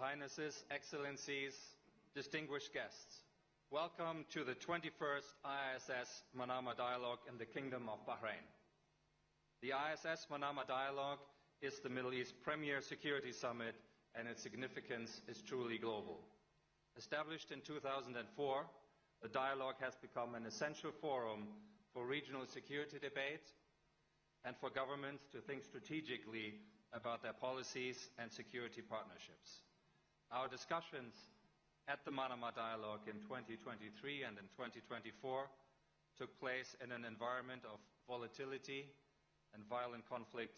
Highnesses, Excellencies, distinguished guests, welcome to the 21st ISS Manama Dialogue in the Kingdom of Bahrain. The ISS Manama Dialogue is the Middle East premier security summit, and its significance is truly global. Established in 2004, the dialogue has become an essential forum for regional security debate and for governments to think strategically about their policies and security partnerships. Our discussions at the Manama Dialogue in 2023 and in 2024 took place in an environment of volatility and violent conflict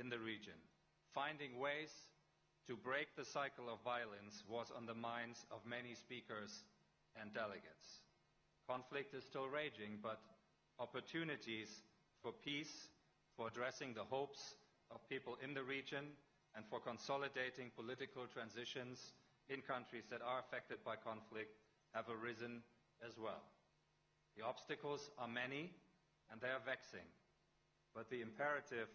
in the region. Finding ways to break the cycle of violence was on the minds of many speakers and delegates. Conflict is still raging, but opportunities for peace, for addressing the hopes of people in the region, and for consolidating political transitions in countries that are affected by conflict have arisen as well. The obstacles are many and they are vexing, but the imperative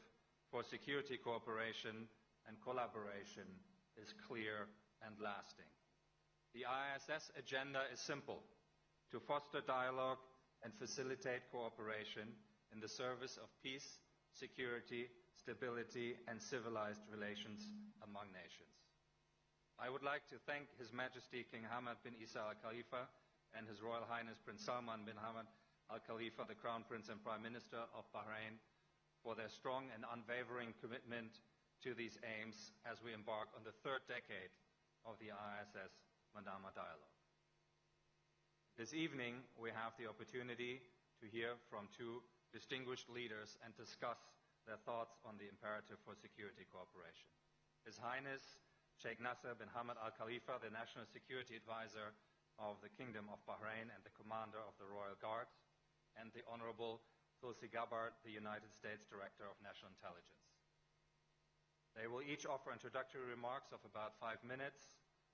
for security cooperation and collaboration is clear and lasting. The ISS agenda is simple: to foster dialogue and facilitate cooperation in the service of peace, security, stability, and civilized relations among nations. I would like to thank His Majesty King Hamad bin Isa Al Khalifa and His Royal Highness Prince Salman bin Hamad Al Khalifa, the Crown Prince and Prime Minister of Bahrain, for their strong and unwavering commitment to these aims as we embark on the third decade of the ISS Manama Dialogue. This evening, we have the opportunity to hear from two distinguished leaders and discuss their thoughts on the imperative for security cooperation. His Highness Sheikh Nasser bin Hamad Al Khalifa, the National Security Advisor of the Kingdom of Bahrain and the Commander of the Royal Guard, and the Honorable Tulsi Gabbard, the United States Director of National Intelligence. They will each offer introductory remarks of about 5 minutes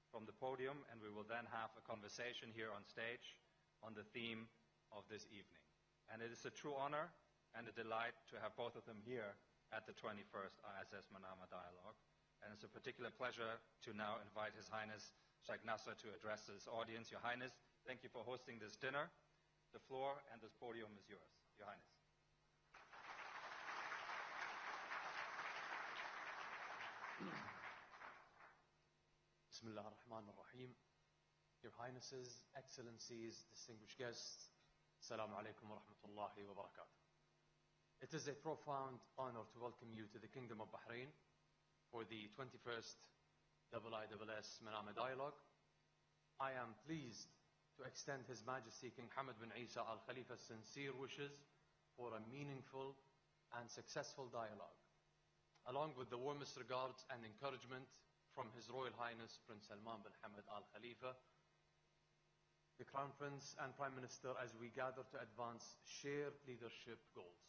from the podium, and we will then have a conversation here on stage on the theme of this evening. And it is a true honor and a delight to have both of them here at the 21st ISS Manama Dialogue. And it's a particular pleasure to now invite His Highness Sheikh Nasser to address this audience. Your Highness, thank you for hosting this dinner. The floor and this podium is yours. Your Highness. Bismillah ar-Rahman ar-Rahim. Your Highnesses, Excellencies, distinguished guests, Assalamu alaikum wa rahmatullahi wa barakatuh. It is a profound honor to welcome you to the Kingdom of Bahrain for the 21st ISS Manama Dialogue. I am pleased to extend His Majesty King Hamad bin Isa Al Khalifa's sincere wishes for a meaningful and successful dialogue, along with the warmest regards and encouragement from His Royal Highness Prince Salman bin Hamad Al Khalifa, the Crown Prince and Prime Minister, as we gather to advance shared leadership goals.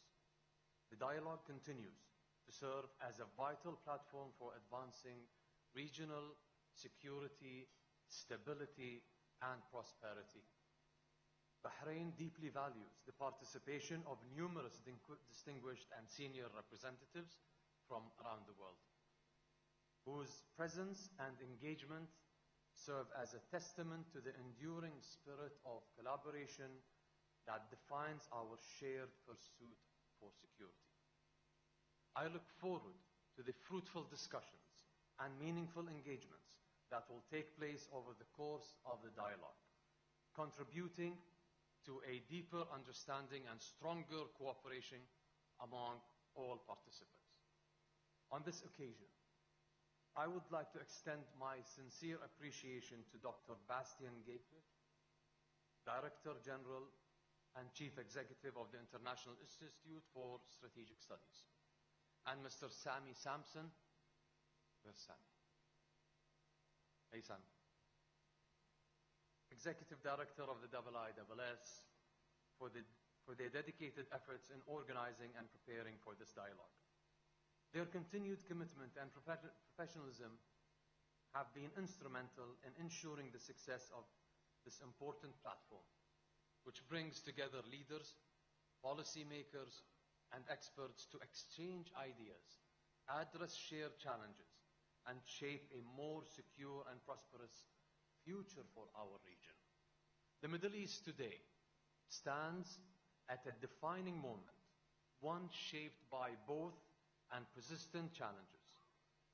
The dialogue continues to serve as a vital platform for advancing regional security, stability, and prosperity. Bahrain deeply values the participation of numerous distinguished and senior representatives from around the world, whose presence and engagement serve as a testament to the enduring spirit of collaboration that defines our shared pursuit for security. I look forward to the fruitful discussions and meaningful engagements that will take place over the course of the dialogue, contributing to a deeper understanding and stronger cooperation among all participants. On this occasion, I would like to extend my sincere appreciation to Dr. Bastian Gateway, Director General and Chief Executive of the International Institute for Strategic Studies, and Mr. Sami Sampson. Where's Sami? Hey, Sami. Executive Director of the IISS, for their dedicated efforts in organizing and preparing for this dialogue. Their continued commitment and professionalism have been instrumental in ensuring the success of this important platform, which brings together leaders, policymakers, and experts to exchange ideas, address shared challenges, and shape a more secure and prosperous future for our region. The Middle East today stands at a defining moment, one shaped by both and persistent challenges.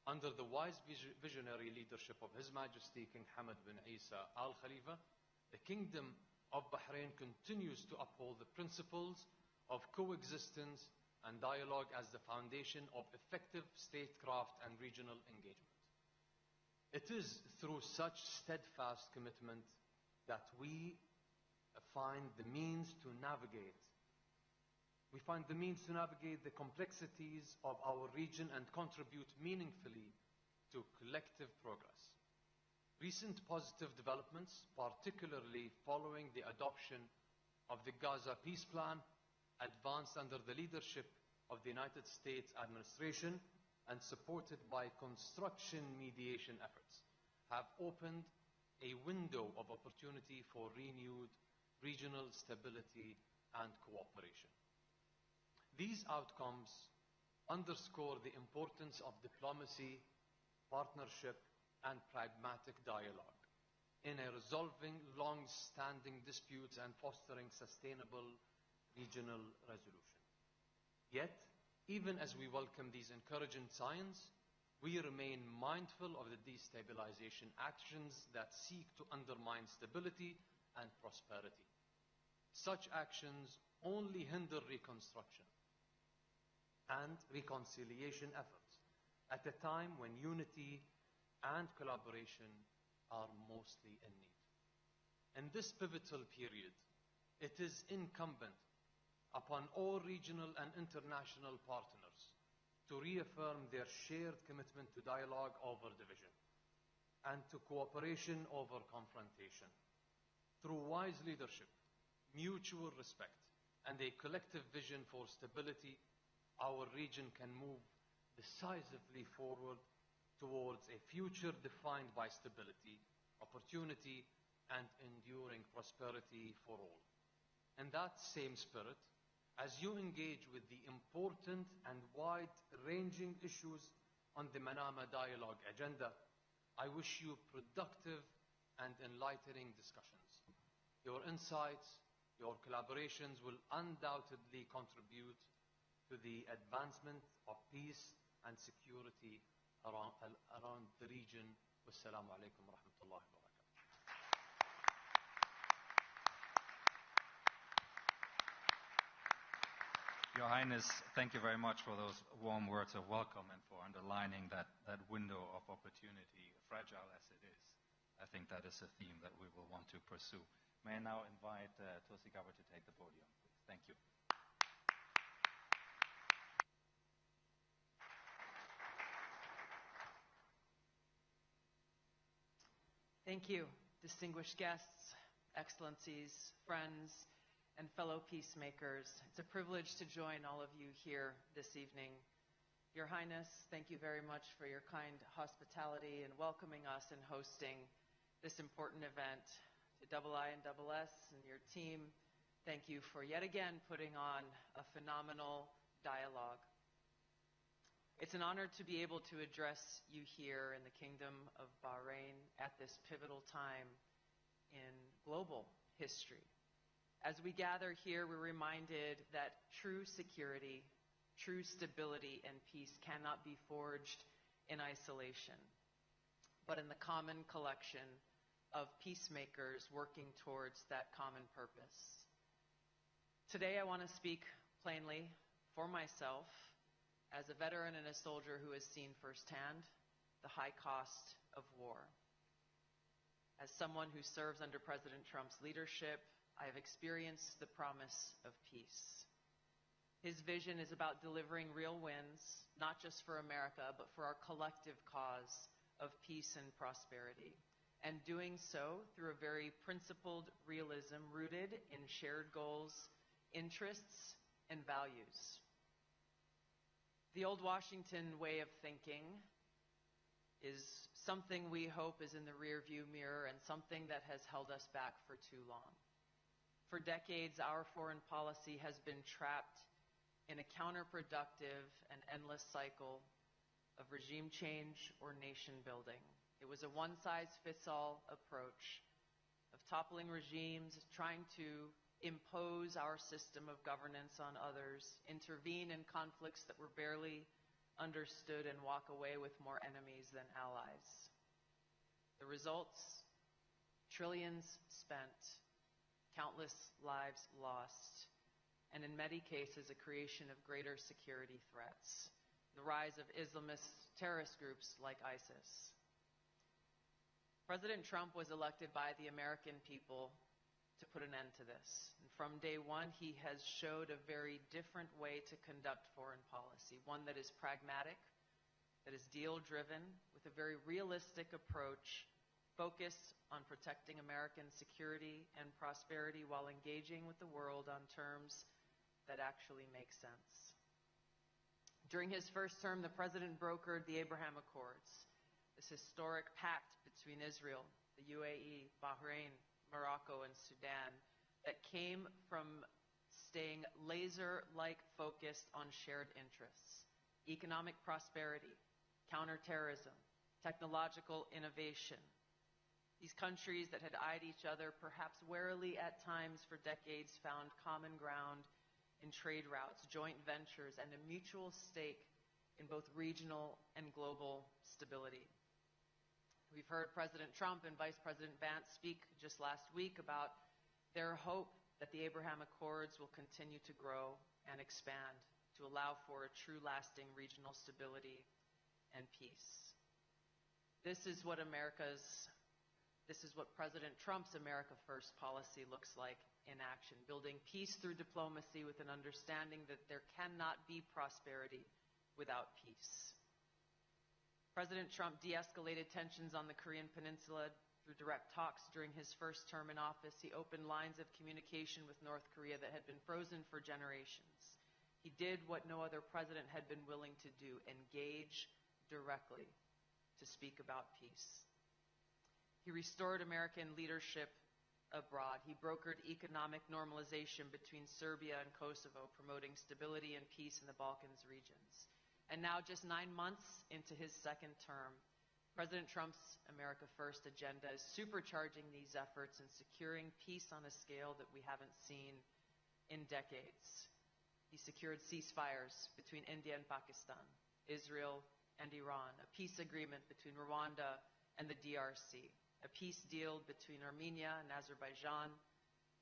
Under the wise visionary leadership of His Majesty King Hamad bin Isa Al Khalifa, the Kingdom of Bahrain continues to uphold the principles of coexistence and dialogue as the foundation of effective statecraft and regional engagement. It is through such steadfast commitment that we find the means to navigate the complexities of our region and contribute meaningfully to collective progress. Recent positive developments, particularly following the adoption of the Gaza Peace Plan, advanced under the leadership of the United States administration and supported by construction mediation efforts, have opened a window of opportunity for renewed regional stability and cooperation. These outcomes underscore the importance of diplomacy, partnership, and pragmatic dialogue in resolving long-standing disputes and fostering sustainable regional resolution. Yet, even as we welcome these encouraging signs, we remain mindful of the destabilization actions that seek to undermine stability and prosperity. Such actions only hinder reconstruction and reconciliation efforts at a time when unity and collaboration are mostly in need. In this pivotal period, it is incumbent upon all regional and international partners to reaffirm their shared commitment to dialogue over division and to cooperation over confrontation. Through wise leadership, mutual respect, and a collective vision for stability, our region can move decisively forward towards a future defined by stability, opportunity, and enduring prosperity for all. In that same spirit, as you engage with the important and wide-ranging issues on the Manama Dialogue agenda, I wish you productive and enlightening discussions. Your insights, your collaborations will undoubtedly contribute to the advancement of peace and security around the region. Wassalamu alaikum wa rahmatullahi wa barakatuh. Your Highness, thank you very much for those warm words of welcome and for underlining that window of opportunity, fragile as it is. I think that is a theme that we will want to pursue. May I now invite Tosi Gabbard to take the podium, please. Thank you. Thank you, distinguished guests, excellencies, friends, and fellow peacemakers. It's a privilege to join all of you here this evening. Your Highness, thank you very much for your kind hospitality in welcoming us and hosting this important event. To I and SS and your team, thank you for yet again putting on a phenomenal dialogue. It's an honor to be able to address you here in the Kingdom of Bahrain at this pivotal time in global history. As we gather here, we're reminded that true security, true stability, and peace cannot be forged in isolation, but in the common collection of peacemakers working towards that common purpose. Today, I want to speak plainly for myself as a veteran and a soldier who has seen firsthand the high cost of war. As someone who serves under President Trump's leadership, I have experienced the promise of peace. His vision is about delivering real wins, not just for America, but for our collective cause of peace and prosperity, and doing so through a very principled realism rooted in shared goals, interests, and values. The old Washington way of thinking is something we hope is in the rearview mirror and something that has held us back for too long. For decades, our foreign policy has been trapped in a counterproductive and endless cycle of regime change or nation building. It was a one-size-fits-all approach of toppling regimes, trying to impose our system of governance on others, intervene in conflicts that were barely understood, and walk away with more enemies than allies. The results: trillions spent, countless lives lost, and in many cases a creation of greater security threats, the rise of Islamist terrorist groups like ISIS. President Trump was elected by the American people to put an end to this. And from day one, he has showed a very different way to conduct foreign policy, one that is pragmatic, that is deal-driven, with a very realistic approach focused on protecting American security and prosperity while engaging with the world on terms that actually make sense. During his first term, the president brokered the Abraham Accords, this historic pact between Israel, the UAE, Bahrain, Morocco, and Sudan that came from staying laser-like focused on shared interests: economic prosperity, counterterrorism, technological innovation. These countries that had eyed each other perhaps warily at times for decades found common ground in trade routes, joint ventures, and a mutual stake in both regional and global stability. We've heard President Trump and Vice President Vance speak just last week about their hope that the Abraham Accords will continue to grow and expand to allow for a true lasting regional stability and peace. This is what President Trump's America First policy looks like in action, building peace through diplomacy with an understanding that there cannot be prosperity without peace. President Trump de-escalated tensions on the Korean Peninsula through direct talks during his first term in office. He opened lines of communication with North Korea that had been frozen for generations. He did what no other president had been willing to do: engage directly to speak about peace. He restored American leadership abroad. He brokered economic normalization between Serbia and Kosovo, promoting stability and peace in the Balkans regions. And now, just 9 months into his second term, President Trump's America First agenda is supercharging these efforts and securing peace on a scale that we haven't seen in decades. He secured ceasefires between India and Pakistan, Israel and Iran, a peace agreement between Rwanda and the DRC, a peace deal between Armenia and Azerbaijan,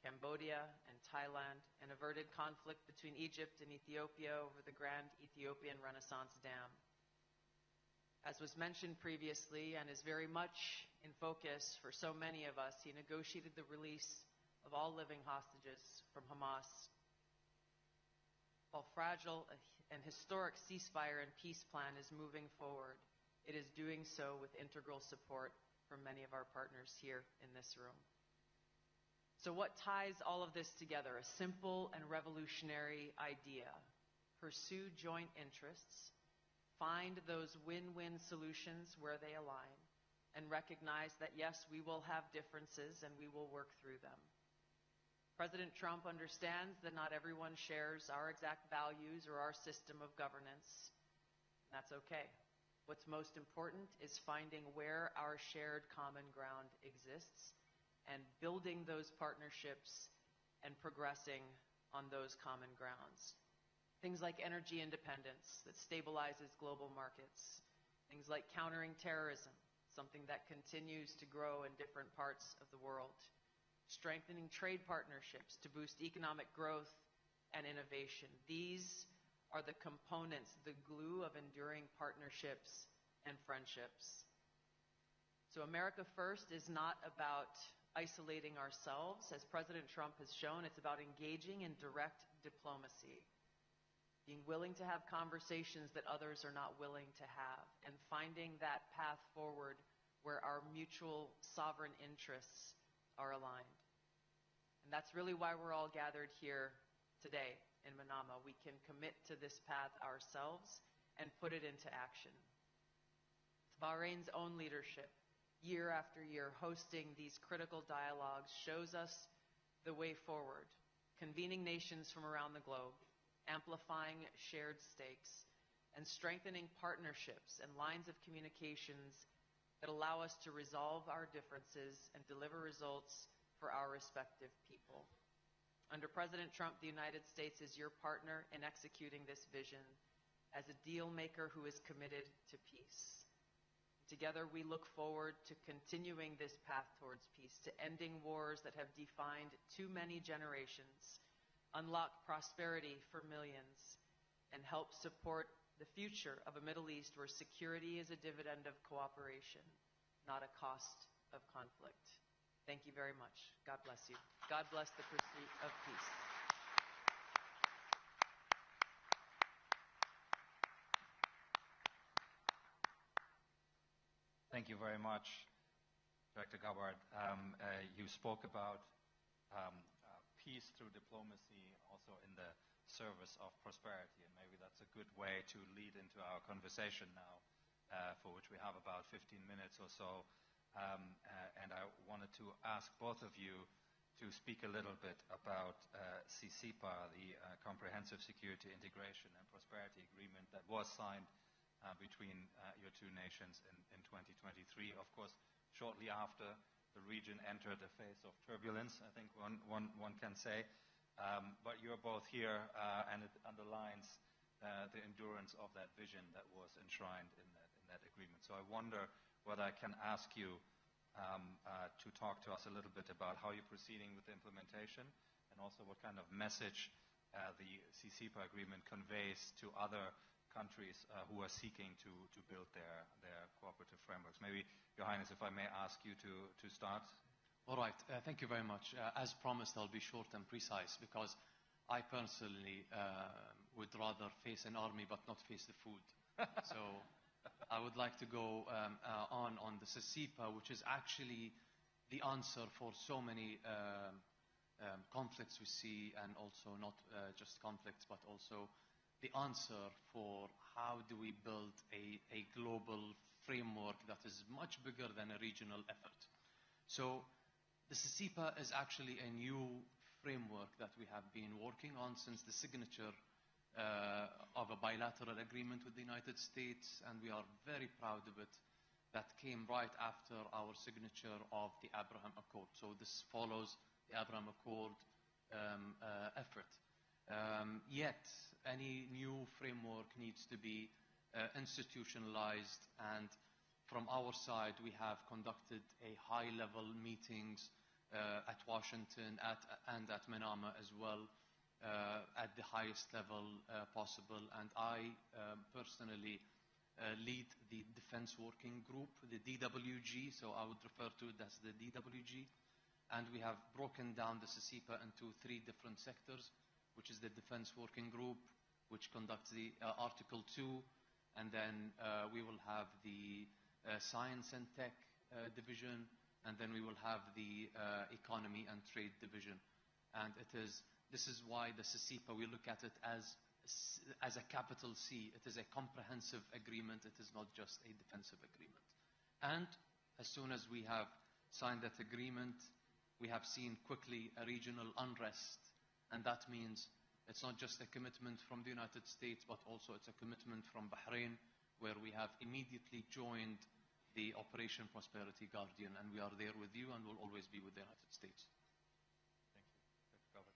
Cambodia and Thailand, and averted conflict between Egypt and Ethiopia over the Grand Ethiopian Renaissance Dam. As was mentioned previously and is very much in focus for so many of us, he negotiated the release of all living hostages from Hamas. While fragile, an historic ceasefire and peace plan is moving forward, it is doing so with integral support from many of our partners here in this room. So what ties all of this together? A simple and revolutionary idea: pursue joint interests, find those win-win solutions where they align, and recognize that yes, we will have differences and we will work through them. President Trump understands that not everyone shares our exact values or our system of governance. That's okay. What's most important is finding where our shared common ground exists and building those partnerships and progressing on those common grounds. Things like energy independence that stabilizes global markets. Things like countering terrorism, something that continues to grow in different parts of the world. Strengthening trade partnerships to boost economic growth and innovation. These are the components, the glue of enduring partnerships and friendships. So America First is not about isolating ourselves. As President Trump has shown, it's about engaging in direct diplomacy, being willing to have conversations that others are not willing to have, and finding that path forward where our mutual sovereign interests are aligned. And that's really why we're all gathered here today in Manama. We can commit to this path ourselves and put it into action. Bahrain's own leadership, year after year, hosting these critical dialogues, shows us the way forward, convening nations from around the globe, amplifying shared stakes, and strengthening partnerships and lines of communications that allow us to resolve our differences and deliver results for our respective people. Under President Trump, the United States is your partner in executing this vision as a deal maker who is committed to peace. Together, we look forward to continuing this path towards peace, to ending wars that have defined too many generations, unlock prosperity for millions, and help support the future of a Middle East where security is a dividend of cooperation, not a cost of conflict. Thank you very much. God bless you. God bless the pursuit of peace. Thank you very much, Director Gabbard. You spoke about peace through diplomacy also in the service of prosperity, and maybe that's a good way to lead into our conversation now, for which we have about 15 minutes or so. And I wanted to ask both of you to speak a little bit about CCPA, the Comprehensive Security Integration and Prosperity Agreement that was signed between your two nations in 2023. Of course, shortly after the region entered a phase of turbulence, I think one can say. But you're both here, and it underlines the endurance of that vision that was enshrined in that agreement. So I wonder whether I can ask you to talk to us a little bit about how you're proceeding with the implementation, and also what kind of message the CCPA agreement conveys to other countries who are seeking to build their cooperative frameworks. Maybe, Your Highness, if I may ask you to start. All right. Thank you very much. As promised, I'll be short and precise, because I personally would rather face an army but not face the food. So I would like to go on the CCPA, which is actually the answer for so many conflicts we see, and also not just conflicts, but also the answer for how do we build a global framework that is much bigger than a regional effort. So the CCPA is actually a new framework that we have been working on since the signature of a bilateral agreement with the United States, and we are very proud of it. That came right after our signature of the Abraham Accord. So this follows the Abraham Accord effort. Yet, any new framework needs to be institutionalized, and from our side, we have conducted a high-level meetings at Washington and at Manama as well, at the highest level possible. And I personally lead the Defense Working Group, the DWG, so I would refer to it as the DWG. And we have broken down the CCPA into 3 different sectors, which is the Defense Working Group, which conducts the Article 2, and then we will have the Science and Tech Division, and then we will have the Economy and Trade Division. And this is why the CCPA, we look at it as a capital C. It is a comprehensive agreement. It is not just a defensive agreement. And as soon as we have signed that agreement, we have seen quickly a regional unrest. And that means it's not just a commitment from the United States, but also it's a commitment from Bahrain, where we have immediately joined the Operation Prosperity Guardian, and we are there with you and will always be with the United States. Thank you. Dr. Gabbard.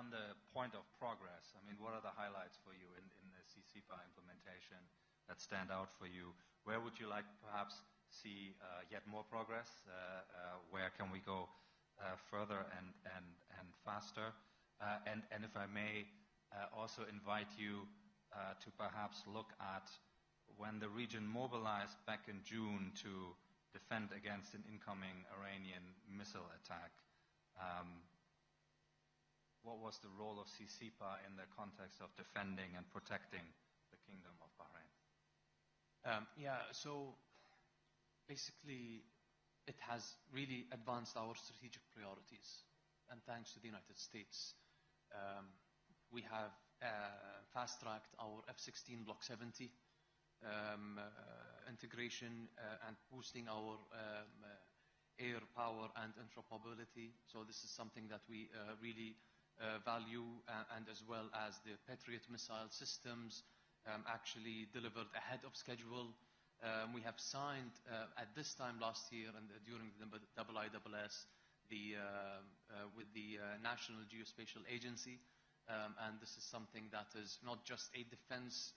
on the point of progress, I mean, what are the highlights for you in the CCPA implementation that stand out for you? Where would you like perhaps see yet more progress? Where can we go further and faster? And if I may also invite you to perhaps look at when the region mobilized back in June to defend against an incoming Iranian missile attack. What was the role of CCPA in the context of defending and protecting the Kingdom of Bahrain? So basically it has really advanced our strategic priorities, and thanks to the United States. We have fast-tracked our F-16 Block 70 integration and boosting our air power and interoperability. So this is something that we really value, and as well as the Patriot missile systems actually delivered ahead of schedule. We have signed at this time last year and during the IISS with the National Geospatial Agency, and this is something that is not just a defense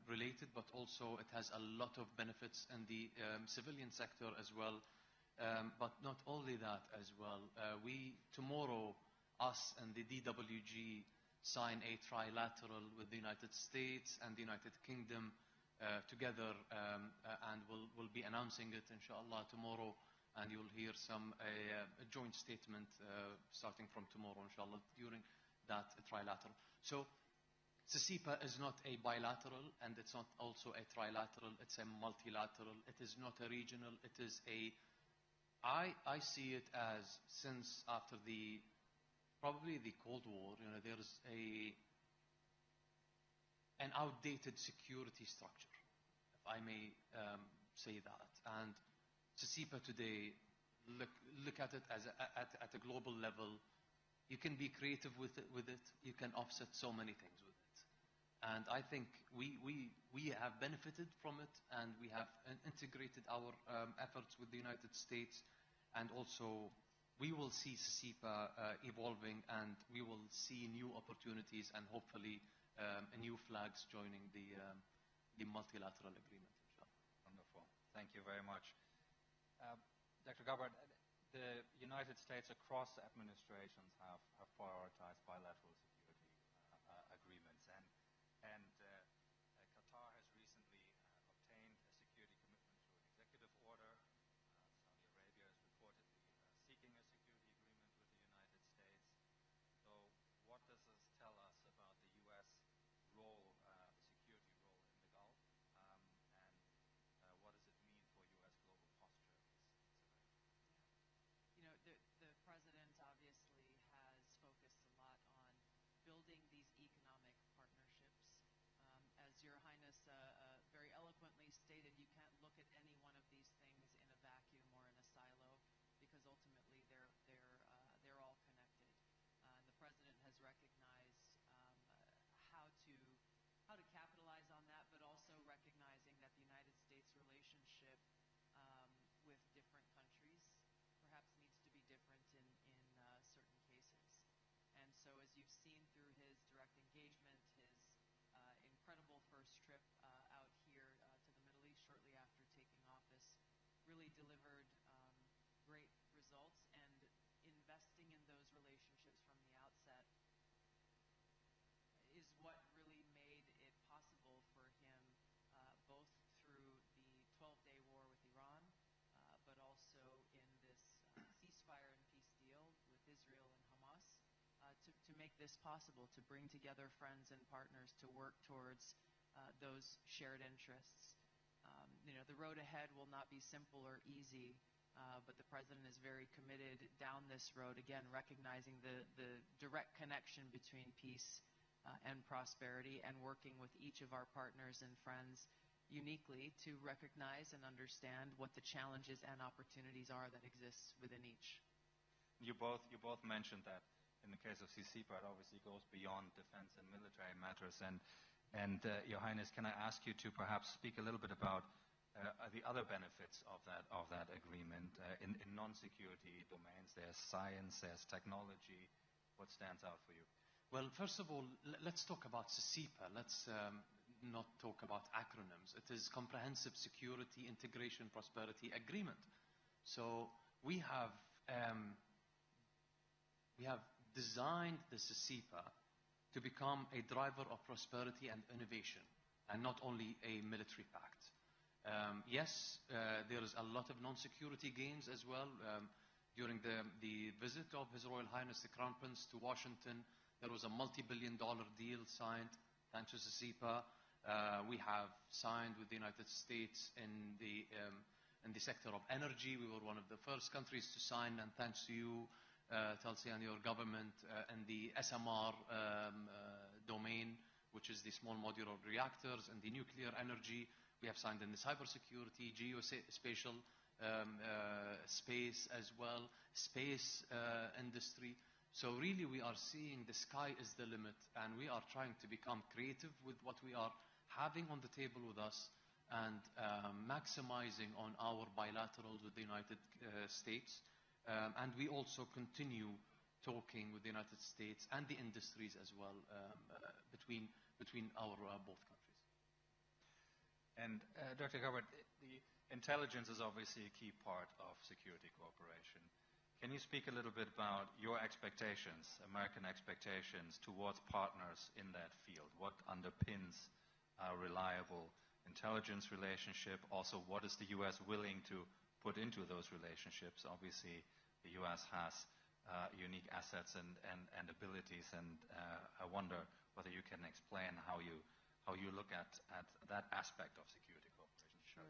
related, but also it has a lot of benefits in the civilian sector as well. But not only that as well, tomorrow, us and the DWG sign a trilateral with the United States and the United Kingdom together, and we'll be announcing it inshallah tomorrow, and you'll hear a joint statement starting from tomorrow inshallah during that trilateral. So CCPA is not a bilateral, and it's not also a trilateral, it's a multilateral. It is not a regional, it is I see it as, since after probably the Cold War, there's an outdated security structure, if I may say that. And CCPA today, look at it as at a global level. You can be creative with it. You can offset so many things with it. And I think we have benefited from it, and we have integrated our efforts with the United States, and also we will see CCPA evolving, and we will see new opportunities and hopefully new flags joining the multilateral agreement. Wonderful. Thank you very much. Dr. Gabbard, the United States across administrations have prioritized bilateral security agreements, and Qatar has recently obtained a security commitment through an executive order. Saudi Arabia is reportedly seeking a security agreement with the United States. So what does this tell us about the U.S. role, security role in the Gulf, and what does it mean for U.S. global posture in this scenario? The president obviously has focused a lot on building these economic partnerships. As Your Highness very eloquently stated, you can't look at any one of these things in a vacuum or in a silo, because ultimately they're all connected. And the president has recognized how to capitalize on that, but also recognizing that the United States relationship with different countries perhaps needs to be different in certain cases. And so as you've seen through his direct engagement, his incredible first trip out here to the Middle East shortly after taking office, really delivered great results, and investing in those relationships from the outset is what really made it possible for him, both through the 12-day war with Iran, but also in this ceasefire and peace deal with Israel and Hamas, to make this possible, to bring together friends and partners to work towards those shared interests. The road ahead will not be simple or easy, but the president is very committed down this road, again, recognizing the direct connection between peace and prosperity, and working with each of our partners and friends uniquely to recognize and understand what the challenges and opportunities are that exist within each. You both mentioned that in the case of CCPA, it obviously goes beyond defense and military matters. And Your Highness, can I ask you to perhaps speak a little bit about the other benefits of that agreement in non-security domains? There's science, there's technology, what stands out for you? Well, first of all, let's talk about CIPA. Let's not talk about acronyms. It is Comprehensive Security, Integration, Prosperity Agreement. So we have designed the CIPA to become a driver of prosperity and innovation, and not only a military pact. Yes, there is a lot of non-security gains as well. During the visit of His Royal Highness the Crown Prince to Washington, there was a multi-billion-dollar deal signed thanks to CIPA. We have signed with the United States in the sector of energy. We were one of the first countries to sign, and thanks to you, Tulsi, and your government, and the SMR domain, which is the small modular reactors, and the nuclear energy. We have signed in the cybersecurity, geospatial space as well, space industry. So really we are seeing the sky is the limit, and we are trying to become creative with what we are having on the table with us, and maximizing on our bilaterals with the United States. And we also continue talking with the United States and the industries as well, between our both countries. And Dr. Gabbard, the intelligence is obviously a key part of security cooperation. Can you speak a little bit about your expectations, American expectations, towards partners in that field? What underpins a reliable intelligence relationship? Also, what is the U.S. willing to put into those relationships? Obviously, the U.S. has unique assets and abilities, and I wonder whether you can explain how you look at that aspect of security cooperation. Sure.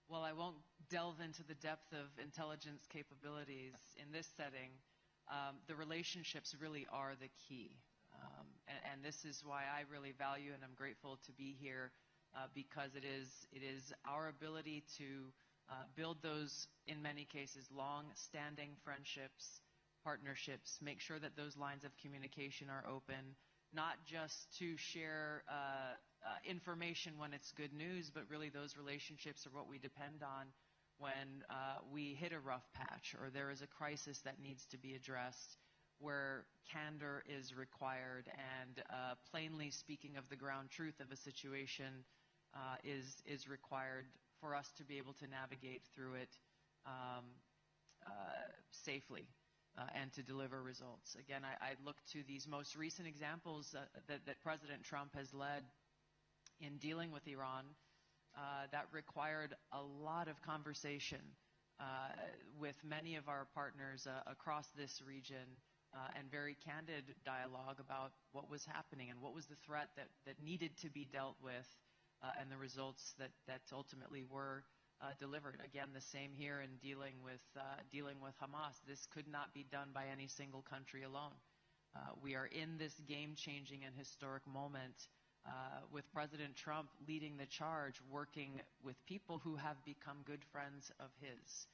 Well, I won't delve into the depth of intelligence capabilities in this setting. The relationships really are the key. And this is why I really value and I'm grateful to be here, because it is our ability to build those, in many cases, long-standing friendships, partnerships, make sure that those lines of communication are open, not just to share information when it's good news, but really those relationships are what we depend on when we hit a rough patch or there is a crisis that needs to be addressed, where candor is required and plainly speaking of the ground truth of a situation is required for us to be able to navigate through it safely and to deliver results. Again, I look to these most recent examples that President Trump has led in dealing with Iran that required a lot of conversation with many of our partners across this region, and very candid dialogue about what was happening and what was the threat that needed to be dealt with, and the results that ultimately were delivered. Again, the same here in dealing with Hamas. This could not be done by any single country alone. We are in this game-changing and historic moment with President Trump leading the charge, working with people who have become good friends of his.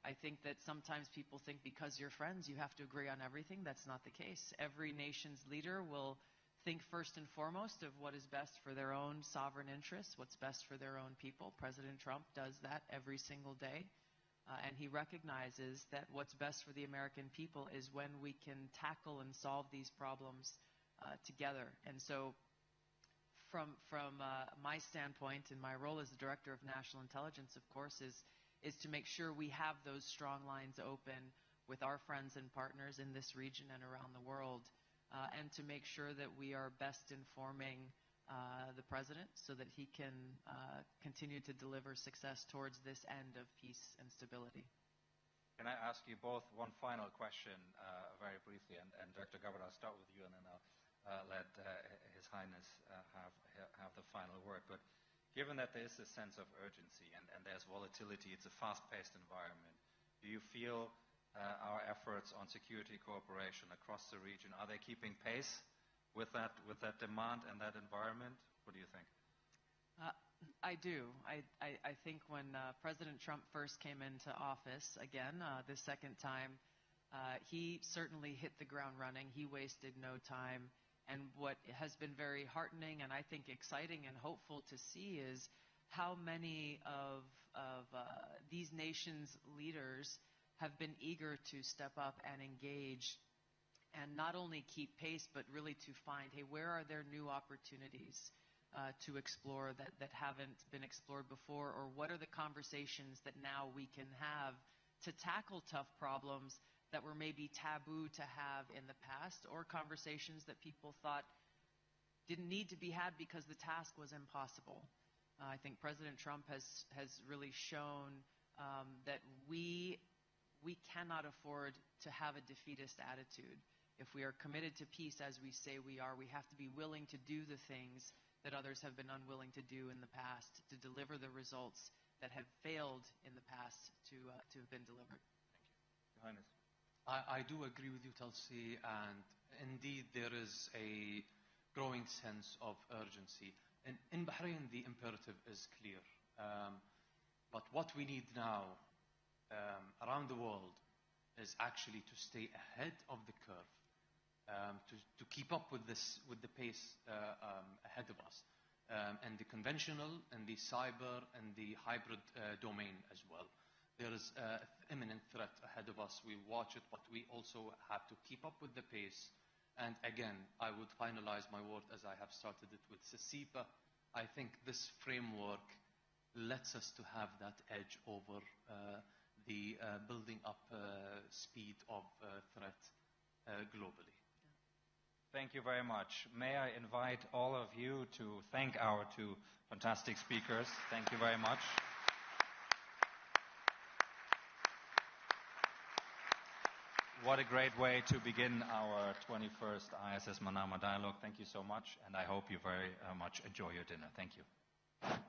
I think that sometimes people think because you're friends, you have to agree on everything. That's not the case. Every nation's leader will think first and foremost of what is best for their own sovereign interests, what's best for their own people. President Trump does that every single day. And he recognizes that what's best for the American people is when we can tackle and solve these problems together. And so from my standpoint, and my role as the Director of National Intelligence, of course, is to make sure we have those strong lines open with our friends and partners in this region and around the world, and to make sure that we are best informing the President so that he can continue to deliver success towards this end of peace and stability. Can I ask you both one final question very briefly? And Dr. Gabbard, I'll start with you, and then I'll let His Highness have the final word. But given that there is a sense of urgency and there's volatility, it's a fast-paced environment, do you feel our efforts on security cooperation across the region, are they keeping pace with that demand and that environment? What do you think? I do. I think when President Trump first came into office, again, the second time, he certainly hit the ground running. He wasted no time. And what has been very heartening and I think exciting and hopeful to see is how many of these nations' leaders have been eager to step up and engage and not only keep pace, but really to find, hey, where are there new opportunities to explore that haven't been explored before, or what are the conversations that now we can have to tackle tough problems that were maybe taboo to have in the past, or conversations that people thought didn't need to be had because the task was impossible. I think President Trump has really shown that we cannot afford to have a defeatist attitude. If we are committed to peace as we say we are, we have to be willing to do the things that others have been unwilling to do in the past, to deliver the results that have failed in the past to have been delivered. Thank you. Your Highness. I do agree with you, Tulsi, and indeed there is a growing sense of urgency. In Bahrain, the imperative is clear. But what we need now around the world is actually to stay ahead of the curve, to keep up with the pace ahead of us, and the conventional, and the cyber, and the hybrid domain as well. There is an imminent threat ahead of us. We watch it, but we also have to keep up with the pace. And again, I would finalize my word as I have started it with CEPA. I think this framework lets us to have that edge over the building up speed of threat globally. Thank you very much. May I invite all of you to thank our two fantastic speakers. Thank you very much. What a great way to begin our 21st ISS Manama Dialogue. Thank you so much, and I hope you very much enjoy your dinner. Thank you.